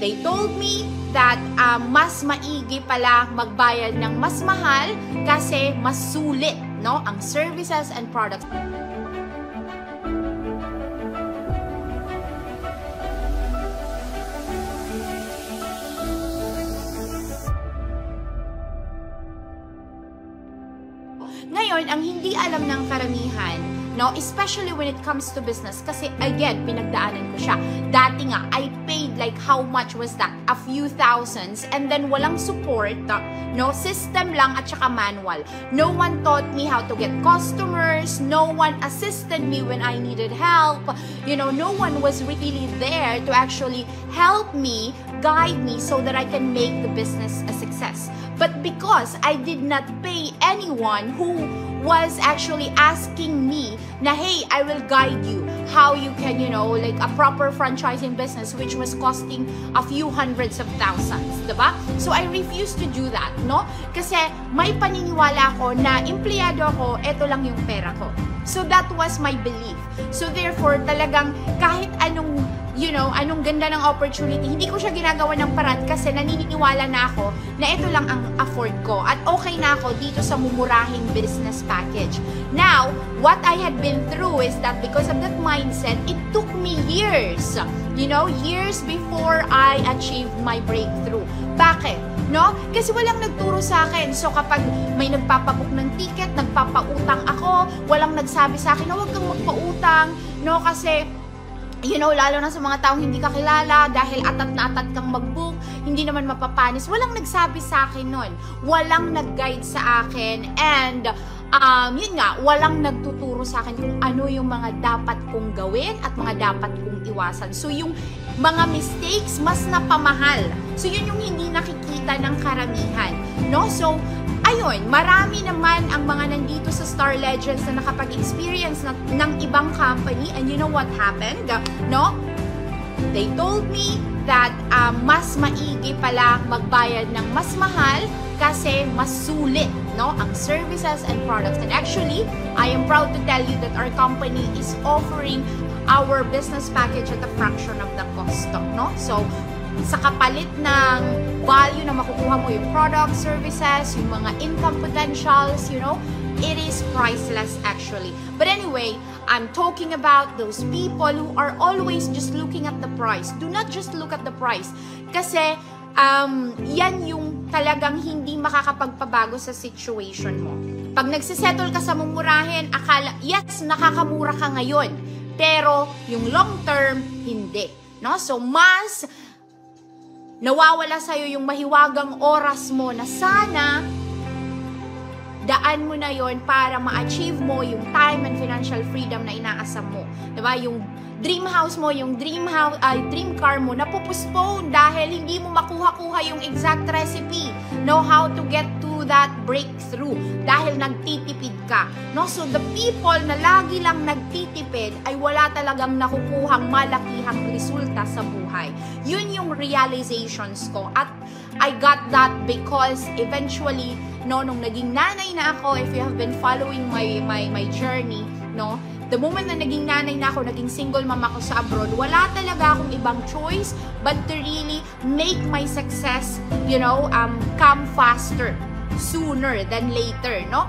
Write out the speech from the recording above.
They told me that mas maigi pala magbayad ng mas mahal kasi mas sulit, no, ang services and products. Ngayon, ang hindi alam ng karamihan, no, especially when it comes to business, kasi again, pinagdaanan ko siya. Dati nga, I paid like how much was that? A few thousands, and then walang support, no, system lang at saka manual. No one taught me how to get customers, no one assisted me when I needed help, you know, no one was really there to actually help me, guide me so that I can make the business a success. But because I did not pay anyone who was actually asking me na, hey, I will guide you how you can, you know, like a proper franchising business, which was costing a few hundreds of thousands, diba? So I refused to do that, no? Kasi may paniniwala ko na empleyado ako, eto lang yung pera ko. So that was my belief. So therefore, talagang kahit anong, you know, anong ganda ng opportunity, hindi ko siya ginagawa ng paraan kasi naniniwala na ako na ito lang ang afford ko at okay na ako dito sa mumurahing business package. Now, what I had been through is that because of that mindset, it took me years, you know, years before I achieved my breakthrough. Bakit? No? Kasi walang nagturo sa akin. So kapag may nagpapabook ng ticket, nagpapautang ako, walang nagsabi sa akin na huwag kang magpautang, no? Kasi you know, lalo na sa mga taong hindi ka kilala, dahil atat na atat kang mag-book, hindi naman mapapanis. Walang nagsabi sa akin nun. Walang nag-guide sa akin. And, yun nga, walang nagtuturo sa akin kung ano yung mga dapat kong gawin at mga dapat kong iwasan. So, yung mga mistakes, mas napamahal. So, yun yung hindi nakikita ng karamihan. No? So, ayun, marami naman ang mga nandito sa Star Legends na nakapag-experience ng ibang company, and you know what happened? No? They told me that mas maigi pala magbayad ng mas mahal kasi mas sulit, no, ang services and products. And actually, I am proud to tell you that our company is offering our business package at a fraction of the cost, no? So, sa kapalit ng value na makukuha mo yung product, services, yung mga income potentials, you know, it is priceless actually. But anyway, I'm talking about those people who are always just looking at the price. Do not just look at the price. Kasi, yan yung talagang hindi makakapagpabago sa situation mo. Pag nagsisettle ka sa mumurahin, akala, yes, nakakamura ka ngayon. Pero, yung long term, hindi. No? So, mas nawawala sa'yo yung mahiwagang oras mo na sana daan mo na yon para ma-achieve mo yung time and financial freedom na inaasam mo. Diba? Yung dream house mo, yung dream car mo, napupostpone dahil hindi mo makuha-kuha yung exact recipe. Know how to get to that breakthrough dahil nagtitipid ka. No? So the people na lagi lang nagtitipid ay wala talagang nakukuhang malakihang resulta sa buhay. Yun yung realizations ko. At I got that because eventually, no, nung naging nanay na ako, if you have been following my journey, no, the moment na naging nanay na ako, naging single mom ako sa abroad, wala talaga akong ibang choice but to really make my success, you know, come faster, sooner than later, no?